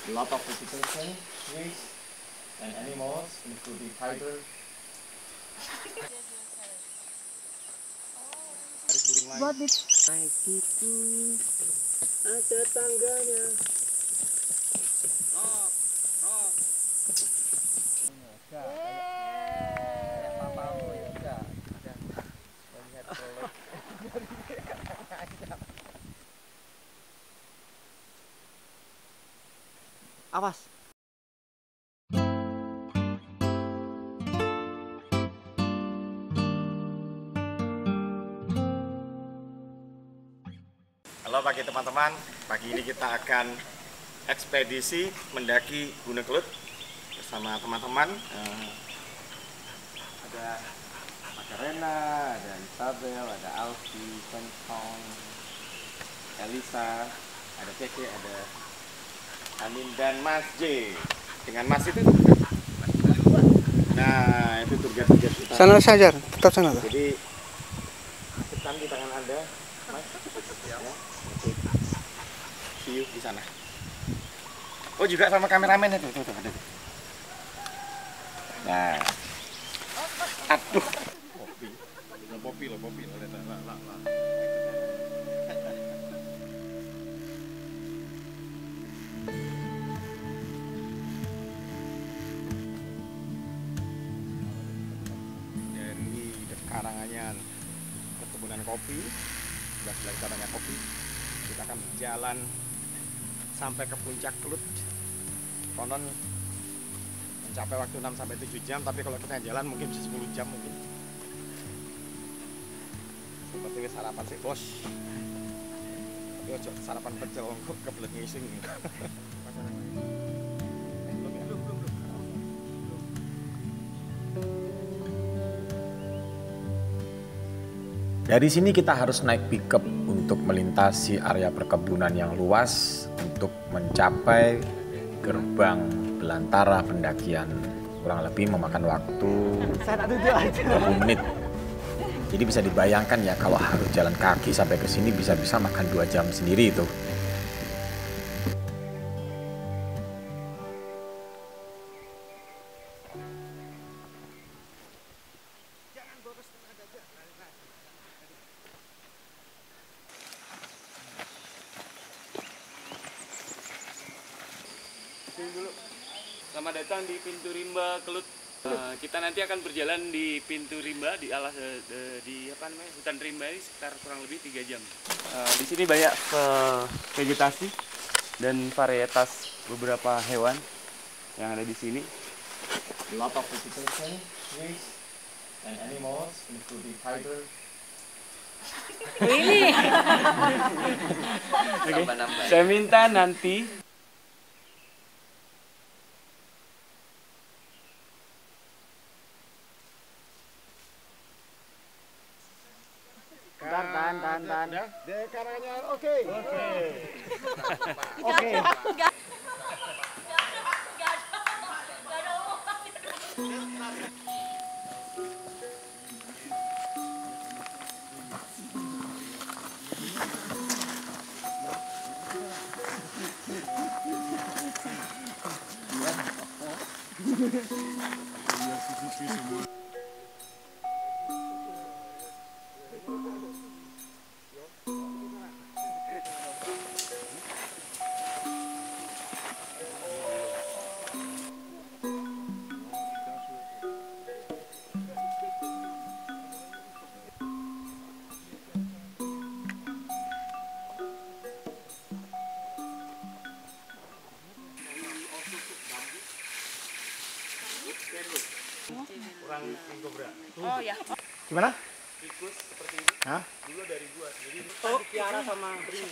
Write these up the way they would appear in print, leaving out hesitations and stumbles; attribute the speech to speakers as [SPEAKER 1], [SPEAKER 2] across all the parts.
[SPEAKER 1] A lot of vegetation, trees, and animals, including tiger.
[SPEAKER 2] Buat di
[SPEAKER 1] Naik itu ada tangganya. Rock, rock. Kayak papamu ya enggak. Melihat kolot. Awas. Halo pagi teman-teman, pagi ini kita akan ekspedisi mendaki Gunung Kelut bersama teman-teman. Ada Macarena, ada Isabel, ada Alfi, Kentong, Elisa, ada Keke, ada Amin dan Mas J. Dengan Mas itu, nah itu tugas-tugas kita.
[SPEAKER 3] Sana saja, tetap sana.
[SPEAKER 1] Jadi ketan di tangan Anda, Mas. Ya. Oke. See you di sana. Oh juga sama kameramen itu, tuh ada. Nah, aduh, popi lah. Dari Karanganyar, perkebunan kopi, sebelah kita banyak kopi. Kita akan berjalan sampai ke puncak Kelut. Konon mencapai waktu 6-7 jam, tapi kalau kita jalan mungkin bisa 10 jam mungkin. Seperti sarapan sih bos. Tapi ojo sarapan pecel kok kebelet ngising. Dari sini kita harus naik pickup untuk melintasi area perkebunan yang luas untuk mencapai gerbang belantara pendakian. Kurang lebih memakan waktu 20 menit. Jadi bisa dibayangkan ya kalau harus jalan kaki sampai ke sini bisa-bisa makan 2 jam sendiri itu.
[SPEAKER 4] Dulu. Selamat datang di Pintu Rimba Kelut. Kita nanti akan berjalan di Pintu Rimba di hutan rimba ini sekitar kurang lebih 3 jam. Di sini banyak vegetasi dan varietas beberapa hewan yang ada di sini.
[SPEAKER 1] A lot of vegetation, trees, and animals, including tiger.
[SPEAKER 4] Really? Okay. Saya minta nanti
[SPEAKER 1] Tahan. Dari Karanganyar, oke. Kurang kobra.
[SPEAKER 2] Oh ya.
[SPEAKER 1] Gimana?
[SPEAKER 4] tikus seperti ini.
[SPEAKER 1] Hah?
[SPEAKER 4] Dulu dari gua. Jadi dipiara sama beringin.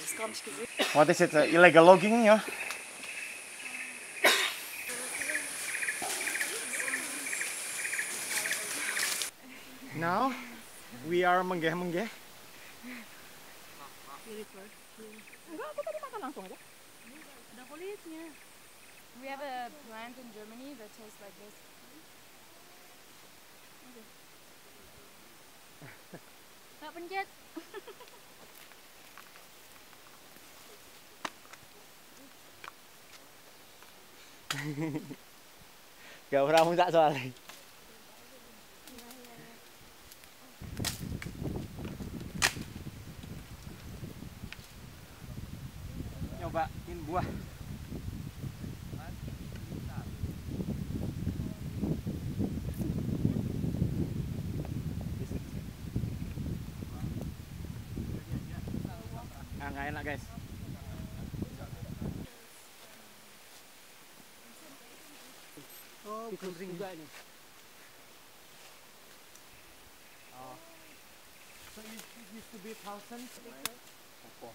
[SPEAKER 1] What is it? Illegal logging ya? Now we are menggeh-menggeh.
[SPEAKER 2] Enggak, aku tadi makan langsung aja. Ada kulitnya.
[SPEAKER 5] We have a plant in Germany that tastes like this. Nggak pencet.
[SPEAKER 3] Gak pernah muncak soalnya. Nyobain buah. Nggak enak guys. Oh, gunting juga ini. Oh. So it used to be 1,000. Oh.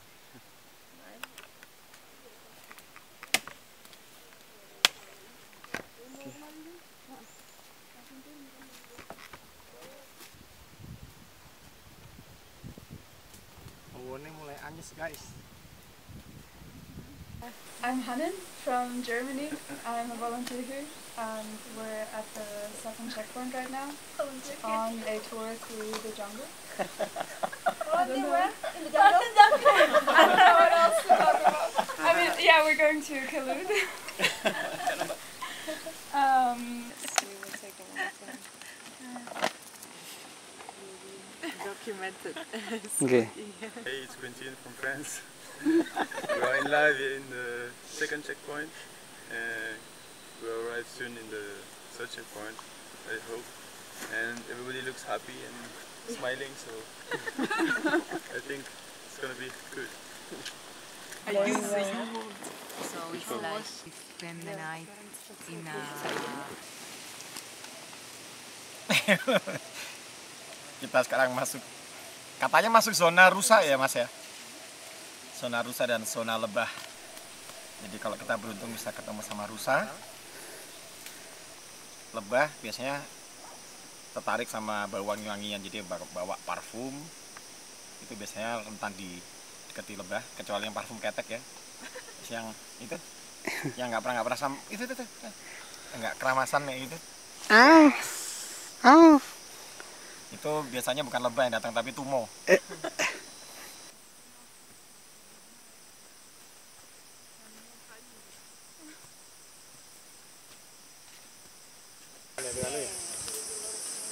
[SPEAKER 3] Ini mulai anyes guys.
[SPEAKER 5] I'm Hanan from Germany. I'm a volunteer here, and we're at the second checkpoint right now on a tour through the jungle. I don't know. In the jungle? I don't know what else to talk about. I mean, yeah, we're going to Khulud. Documented.
[SPEAKER 3] Okay.
[SPEAKER 6] Hey, it's Quentin from France. We are in live here in the second checkpoint. We'll arrive soon in the third checkpoint, I hope. And everybody looks happy and smiling, so I think it's gonna be good.
[SPEAKER 7] So it's like spend the night in a...
[SPEAKER 1] Kita sekarang masuk, katanya masuk zona rusa ya mas ya, zona rusa dan zona lebah. Jadi kalau kita beruntung bisa ketemu sama rusa, lebah biasanya tertarik sama bau wangi-wangian, jadi bawa parfum. Itu biasanya rentan di deketi lebah, kecuali yang parfum ketek ya. Terus yang itu, yang nggak pernah itu nggak keramasan kayak gitu. Itu biasanya bukan lebah yang datang tapi tumo.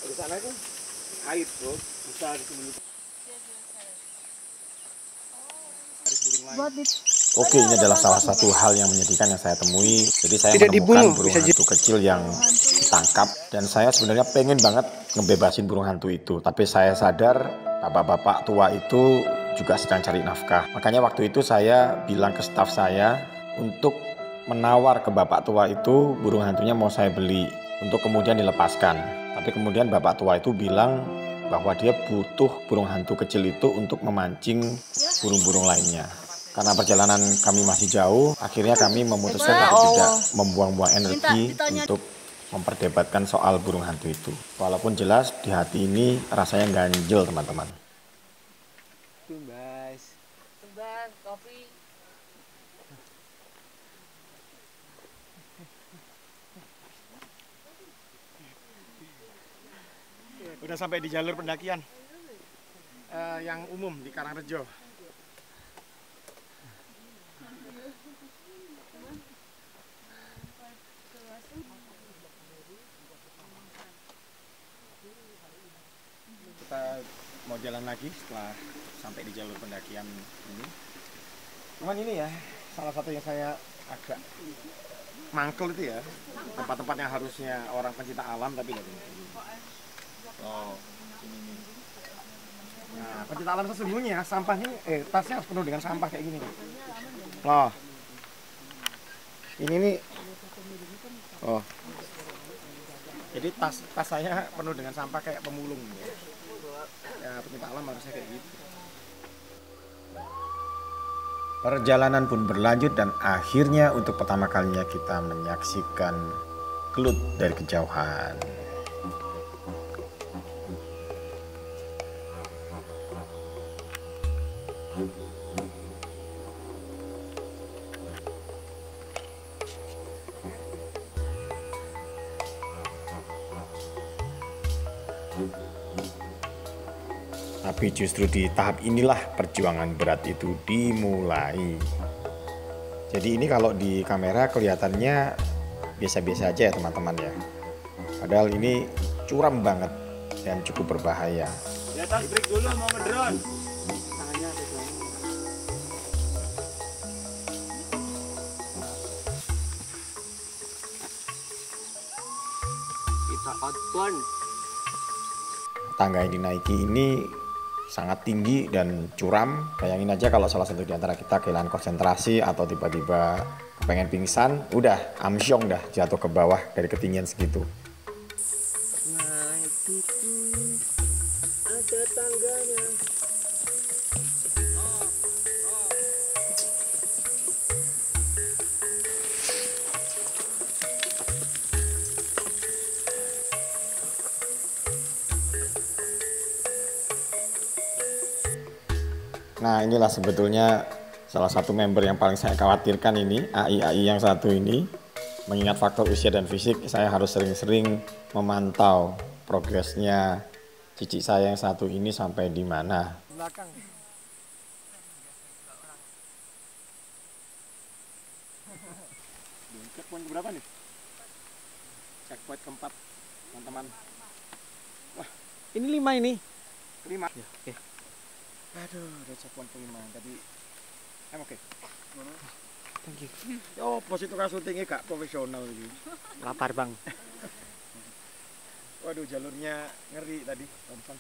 [SPEAKER 1] Di sana itu air bro, bisa disembunyikan. Oke, ini adalah salah satu hal yang menyedihkan yang saya temui. Jadi saya menemukan burung hantu kecil yang ditangkap, dan saya sebenarnya pengen banget ngebebasin burung hantu itu. Tapi saya sadar bapak-bapak tua itu juga sedang cari nafkah. Makanya waktu itu saya bilang ke staf saya untuk menawar ke bapak tua itu burung hantunya mau saya beli untuk kemudian dilepaskan. Tapi kemudian bapak tua itu bilang bahwa dia butuh burung hantu kecil itu untuk memancing burung-burung lainnya. Karena perjalanan kami masih jauh, akhirnya kami memutuskan untuk tidak membuang-buang energi untuk memperdebatkan soal burung hantu itu. Walaupun jelas di hati ini rasanya ganjel teman-teman.
[SPEAKER 3] Tumbas.
[SPEAKER 7] Tumbas, kopi.
[SPEAKER 1] Udah sampai di jalur pendakian yang umum di Karangrejo. Kita mau jalan lagi setelah sampai di jalur pendakian ini. Cuman ini ya, salah satu yang saya agak mangkel itu ya, tempat-tempat yang harusnya orang pencinta alam tapi dari ini. Oh, ini nih. Nah, pencinta alam sesungguhnya sampahnya, tasnya harus penuh dengan sampah kayak gini. Loh, ini nih. Oh, jadi tas saya penuh dengan sampah kayak pemulung ya. Ya, pencinta alam harusnya kayak gitu. Perjalanan pun berlanjut dan akhirnya untuk pertama kalinya kita menyaksikan Khulud dari kejauhan. Tapi justru di tahap inilah perjuangan berat itu dimulai. Jadi ini kalau di kamera kelihatannya biasa-biasa aja ya teman-teman ya. Padahal ini curam banget dan cukup berbahaya.
[SPEAKER 4] Di atas break dulu mau ngedrone.
[SPEAKER 3] Tangannya ada dua. Kita outbound.
[SPEAKER 1] Tangga yang dinaiki ini sangat tinggi dan curam. Bayangin aja kalau salah satu di antara kita kehilangan konsentrasi atau tiba-tiba pengen pingsan, udah amsyong dah jatuh ke bawah dari ketinggian segitu.
[SPEAKER 3] Nah itu tuh ada tangganya.
[SPEAKER 1] Nah inilah sebetulnya salah satu member yang paling saya khawatirkan ini, AI yang satu ini. Mengingat faktor usia dan fisik, saya harus sering-sering memantau progresnya cicik saya yang satu ini sampai di mana.
[SPEAKER 3] Belakang. Checkpoint berapa nih? Checkpoint keempat, teman-teman. Wah, ini 5 ini. 5. Ya, oke. Aduh, udah checkpoint kelima tadi. Oke. Thank you. Yo, pos itu kan syutingnya gak profesional ini. Lapar bang. Waduh, jalurnya ngeri tadi. Tonton.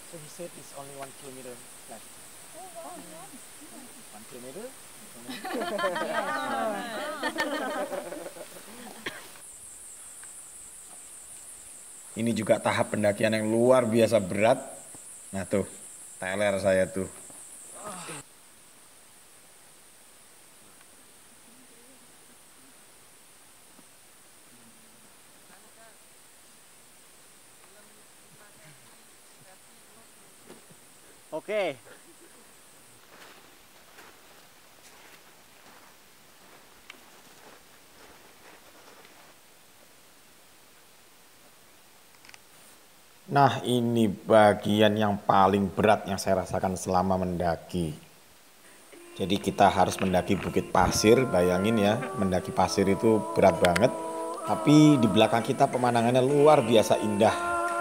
[SPEAKER 3] So he said it's only 1 kilometer left. 1 kilometer?
[SPEAKER 1] Ini juga tahap pendakian yang luar biasa berat. Nah tuh, teler saya tuh.
[SPEAKER 3] Oke.
[SPEAKER 1] Nah ini bagian yang paling berat yang saya rasakan selama mendaki. Jadi kita harus mendaki bukit pasir, bayangin ya, mendaki pasir itu berat banget. Tapi di belakang kita pemandangannya luar biasa indah.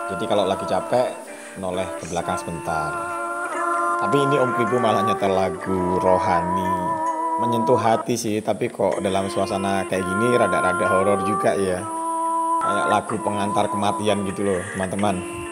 [SPEAKER 1] Jadi kalau lagi capek, noleh ke belakang sebentar. Tapi ini Om Kribo malah nyetel lagu rohani. Menyentuh hati sih, tapi kok dalam suasana kayak gini rada-rada horor juga ya. Kayak lagu pengantar kematian gitu loh teman-teman.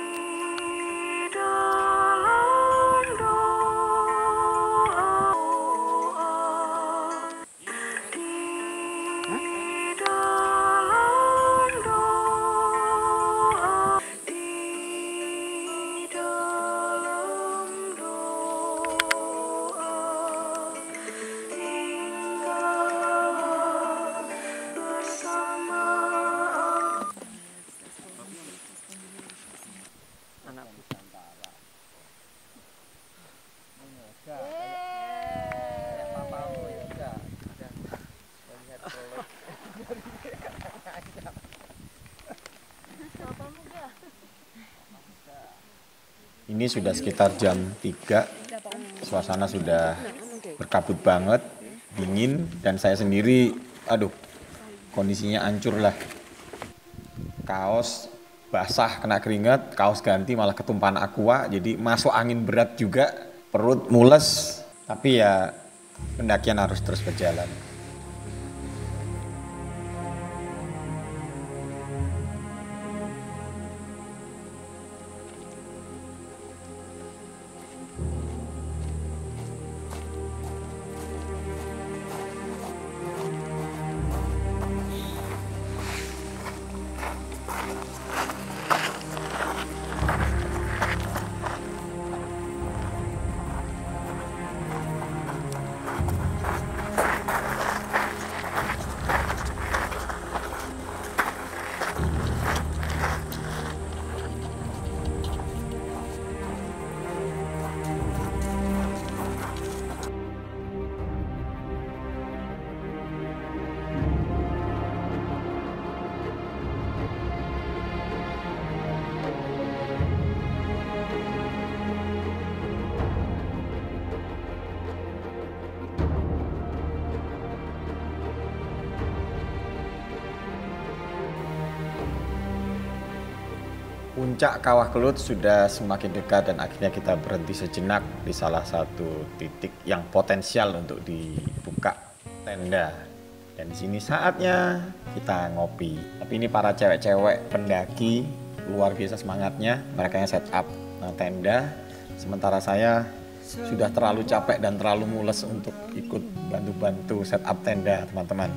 [SPEAKER 1] Ini sudah sekitar jam 3, suasana sudah berkabut banget, dingin, dan saya sendiri, aduh, kondisinya hancur lah. Kaos basah kena keringat, kaos ganti malah ketumpahan aqua, jadi masuk angin berat juga, perut mules, tapi ya pendakian harus terus berjalan. Puncak Kawah Kelut sudah semakin dekat dan akhirnya kita berhenti sejenak di salah satu titik yang potensial untuk dibuka tenda. Dan di sini saatnya kita ngopi. Tapi ini para cewek-cewek pendaki luar biasa semangatnya. Mereka yang set up tenda. Sementara saya sudah terlalu capek dan terlalu mules untuk ikut bantu-bantu set up tenda, teman-teman.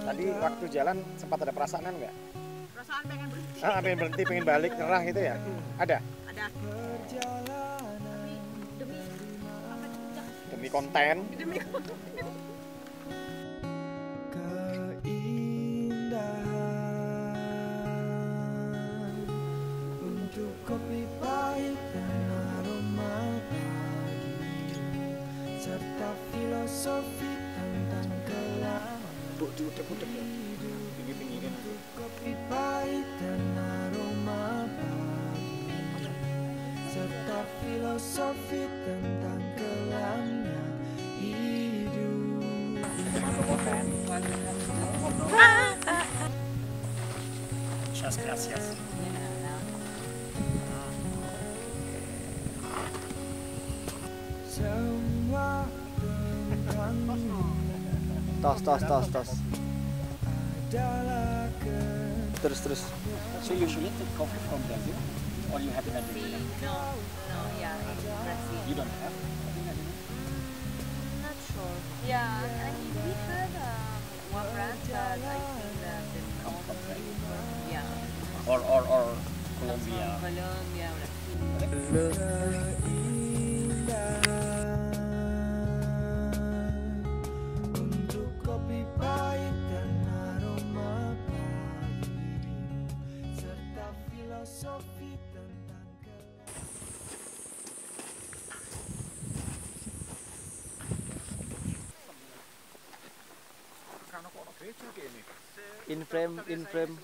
[SPEAKER 3] Tadi waktu jalan sempat ada perasaan nggak?
[SPEAKER 2] Perasaan pengen berhenti.
[SPEAKER 3] Pengen berhenti, pengen balik, nyerah gitu ya? Ada?
[SPEAKER 2] Ada. Tapi demi sampai ke puncak.
[SPEAKER 3] Demi konten.
[SPEAKER 2] Demi
[SPEAKER 8] untuk kopi pahit dan aroma pagi serta filosofi tentang kelam.
[SPEAKER 3] Udah-udah ya. Tinggi-tinggi kan.
[SPEAKER 8] Kopi pahit dan aroma pagi serta filosofi tentang kelamnya hidup.
[SPEAKER 3] Gracias.
[SPEAKER 8] Semua tentangmu
[SPEAKER 3] Tos.
[SPEAKER 8] adalah
[SPEAKER 3] Terus. So usually take coffee from Brazil or you have it at the
[SPEAKER 7] No, yeah, in Brazil.
[SPEAKER 3] You don't have?
[SPEAKER 7] Not sure. Yeah, I mean, we had one brand, but I think that the only, yeah,
[SPEAKER 3] Or
[SPEAKER 7] from
[SPEAKER 3] Colombia.
[SPEAKER 7] Colombia, Brazil.
[SPEAKER 8] untuk kopi pahit dan aroma pagi serta filosofi tentang kelam.
[SPEAKER 3] In frame.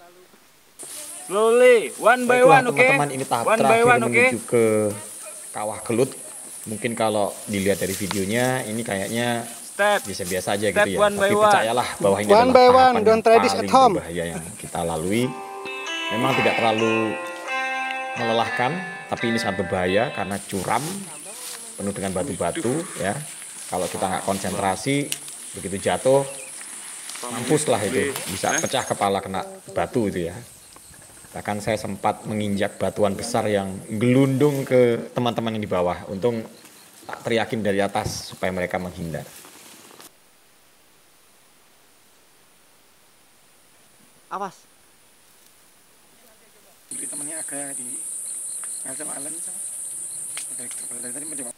[SPEAKER 4] Slowly, one by
[SPEAKER 1] Baiklah,
[SPEAKER 4] one, oke?
[SPEAKER 1] teman-teman, ini tahap
[SPEAKER 4] One by
[SPEAKER 1] terakhir
[SPEAKER 4] one, oke?
[SPEAKER 1] menuju ke Kawah Kelut. Mungkin kalau dilihat dari videonya, ini kayaknya
[SPEAKER 4] Step.
[SPEAKER 1] biasa-biasa aja
[SPEAKER 4] Step
[SPEAKER 1] gitu ya.
[SPEAKER 4] one by
[SPEAKER 1] Tapi
[SPEAKER 4] one.
[SPEAKER 1] percayalah bahwa ini
[SPEAKER 3] One
[SPEAKER 1] adalah
[SPEAKER 3] by one,
[SPEAKER 1] tahapan
[SPEAKER 3] don't
[SPEAKER 1] yang
[SPEAKER 3] try this at
[SPEAKER 1] paling
[SPEAKER 3] home.
[SPEAKER 1] berbahaya yang kita lalui. Memang tidak terlalu melelahkan, tapi ini sangat berbahaya karena curam, penuh dengan batu-batu ya. Kalau kita nggak konsentrasi, begitu jatuh, mampus lah itu, bisa pecah kepala kena batu itu ya. Bahkan saya sempat menginjak batuan besar yang gelundung ke teman-teman yang di bawah. Untung tak teriakin dari atas supaya mereka menghindar.
[SPEAKER 3] Awas. Jadi temannya agak di ngajak Alan sama. Dari tadi macam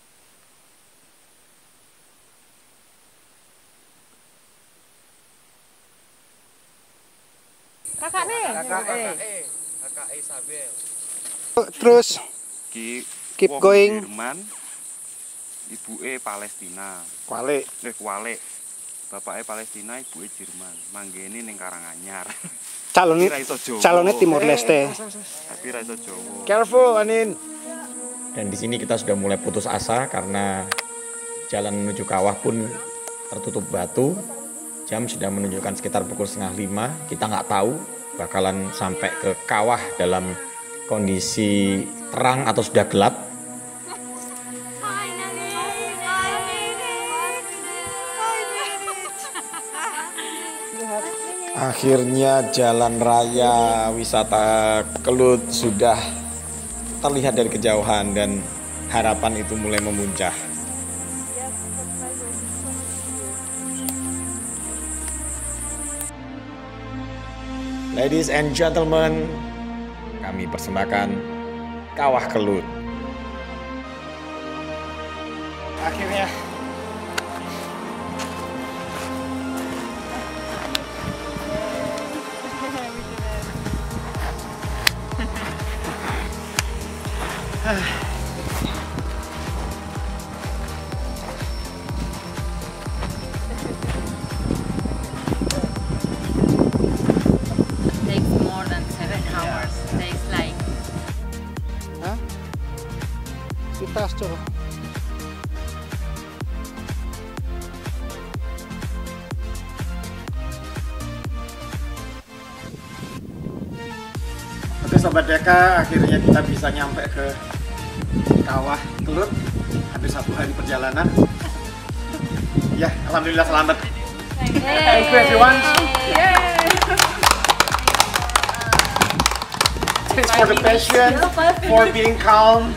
[SPEAKER 2] Kakak nih.
[SPEAKER 4] KKE Sabel.
[SPEAKER 3] Terus keep
[SPEAKER 4] wong
[SPEAKER 3] going.
[SPEAKER 4] Jerman, ibuke Palestina.
[SPEAKER 3] Kuali.
[SPEAKER 4] Kuwale. Bapake Palestina, ibuke Jerman. Manggene ning Karanganyar.
[SPEAKER 3] Calonnya Timur Leste.
[SPEAKER 4] Tapi ra iso Jawa.
[SPEAKER 3] Careful, Anin.
[SPEAKER 1] Dan di sini kita sudah mulai putus asa karena jalan menuju kawah pun tertutup batu. Jam sudah menunjukkan sekitar pukul 4:30. Kita nggak tahu bakalan sampai ke kawah dalam kondisi terang atau sudah gelap. Akhirnya jalan raya wisata Kelut sudah terlihat dari kejauhan dan harapan itu mulai memuncah. Ladies and gentlemen, kami persembahkan Kawah Kelut.
[SPEAKER 3] Akhirnya.
[SPEAKER 7] Takes more than 7 hours. Takes like
[SPEAKER 3] Hah? Di tas coba. Sobat Deka, akhirnya kita bisa nyampe ke kawah Kelut. Habis 1 hari perjalanan. Ya, alhamdulillah selamat. Thank you everyone. Thanks for the patience, for being calm.